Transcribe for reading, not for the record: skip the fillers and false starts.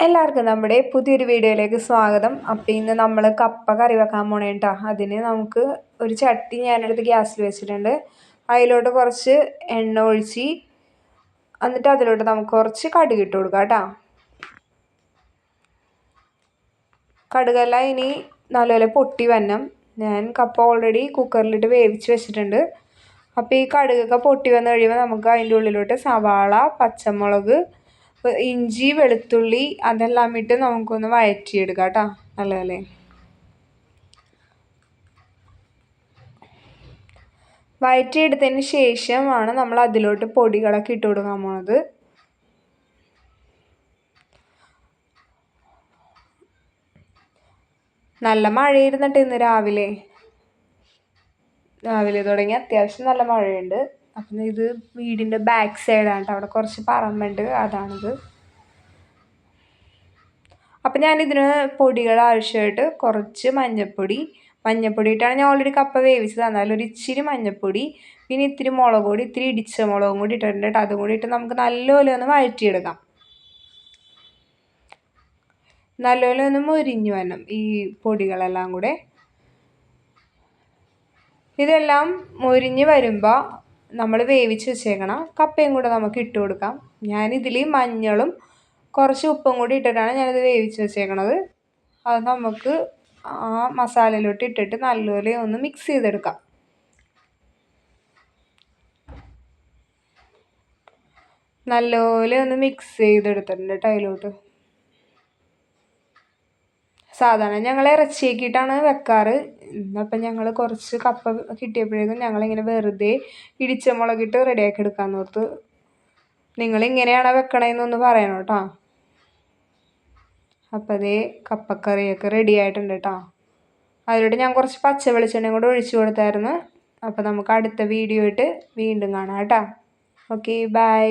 എല്ലാവർക്കും നമ്മുടെ പുതിയൊരു വീഡിയോയിലേക്ക് സ്വാഗതം. അപ്പോൾ ഇന്ന് നമ്മൾ കപ്പ കറി വെക്കാൻ പോണേ കേട്ടോ. അതിന് നമുക്ക് ഒരു ചട്ടി ഞാനെടുത്ത് ഗ്യാസിൽ വെച്ചിട്ടുണ്ട്. അതിലോട്ട് കുറച്ച് എണ്ണ ഒഴിച്ച് എന്നിട്ട് അതിലോട്ട് നമുക്ക് കുറച്ച് കടുക് ഇട്ട് കൊടുക്കാം കേട്ടോ. കടുകെല്ലാം ഇനി നല്ലപോലെ പൊട്ടി വരണം. ഞാൻ കപ്പ ഓൾറെഡി കുക്കറിലിട്ട് വേവിച്ച് വെച്ചിട്ടുണ്ട്. അപ്പോൾ ഈ കടുകൊക്കെ പൊട്ടി വന്നു കഴിയുമ്പോൾ നമുക്ക് അതിൻ്റെ ഉള്ളിലോട്ട് സവാള, പച്ചമുളക്, ഇഞ്ചി, വെളുത്തുള്ളി അതെല്ലാം ഇട്ട് നമുക്കൊന്ന് വഴറ്റിയെടുക്കാം കേട്ടോ. നല്ലതല്ലേ. വഴറ്റിയെടുത്തതിന് ശേഷമാണ് നമ്മൾ അതിലോട്ട് പൊടികളൊക്കെ ഇട്ട് കൊടുക്കാൻ പോണത്. നല്ല മഴയായിരുന്നിട്ട് ഇന്ന് രാവിലെ തുടങ്ങി അത്യാവശ്യം നല്ല മഴയുണ്ട്. അപ്പം ഇത് വീടിൻ്റെ ബാക്ക് സൈഡാണ് കേട്ടോ. അവിടെ കുറച്ച് പറമ്പുണ്ട്, അതാണിത്. അപ്പം ഞാനിതിന് പൊടികൾ ആവശ്യമായിട്ട് കുറച്ച് മഞ്ഞൾപ്പൊടി ഇട്ടാണ് ഞാൻ ഓൾറെഡി കപ്പ വേവിച്ചത്. എന്നാലും ഒരു ഇച്ചിരി മഞ്ഞൾപ്പൊടി, പിന്നെ ഇത്തിരി മുളക് പൊടി, ഇത്തിരി ഇടിച്ച മുളകും കൂടി ഇട്ടിട്ടുണ്ട് കേട്ടോ. അതും കൂടി ഇട്ട് നമുക്ക് നല്ലപോലെ ഒന്ന് വഴറ്റിയെടുക്കാം. നല്ലപോലെ ഒന്ന് മുരിഞ്ഞു വരണം ഈ പൊടികളെല്ലാം കൂടെ. ഇതെല്ലാം മുരിഞ്ഞ് വരുമ്പോൾ നമ്മൾ വേവിച്ച് വെച്ചേക്കണം കപ്പയും കൂടെ നമുക്ക് ഇട്ട് കൊടുക്കാം. ഞാനിതിൽ മഞ്ഞളും കുറച്ച് ഉപ്പും കൂടി ഇട്ടിട്ടാണ് ഞാനിത് വേവിച്ച് വെച്ചേക്കണത്. അത് നമുക്ക് ആ മസാലയിലോട്ട് ഇട്ടിട്ട് നല്ലപോലെ ഒന്ന് മിക്സ് ചെയ്തെടുക്കാം. നല്ലപോലെ ഒന്ന് മിക്സ് ചെയ്തെടുത്തിട്ടുണ്ട് കേട്ടോ അതിലോട്ട്. സാധാരണ ഞങ്ങൾ ഇറച്ചിയാക്കിയിട്ടാണ് വെക്കാറ്. ഇന്നപ്പം ഞങ്ങൾ കുറച്ച് കപ്പ കിട്ടിയപ്പോഴേക്കും ഞങ്ങളിങ്ങനെ വെറുതെ ഇടിച്ച മുളകിട്ട് റെഡിയാക്കി എടുക്കാമെന്ന് ഓർത്ത്. നിങ്ങളിങ്ങനെയാണോ വെക്കണേന്നൊന്ന് പറയണം കേട്ടോ. അപ്പം അതേ കപ്പക്കറിയൊക്കെ റെഡി ആയിട്ടുണ്ട് കേട്ടോ. അതിലോട്ട് ഞാൻ കുറച്ച് പച്ച വെളിച്ചെണ്ണയും കൂടെ ഒഴിച്ചു കൊടുത്തായിരുന്നു. അപ്പോൾ നമുക്ക് അടുത്ത വീഡിയോ ആയിട്ട് വീണ്ടും കാണാം കേട്ടോ. Okay, by.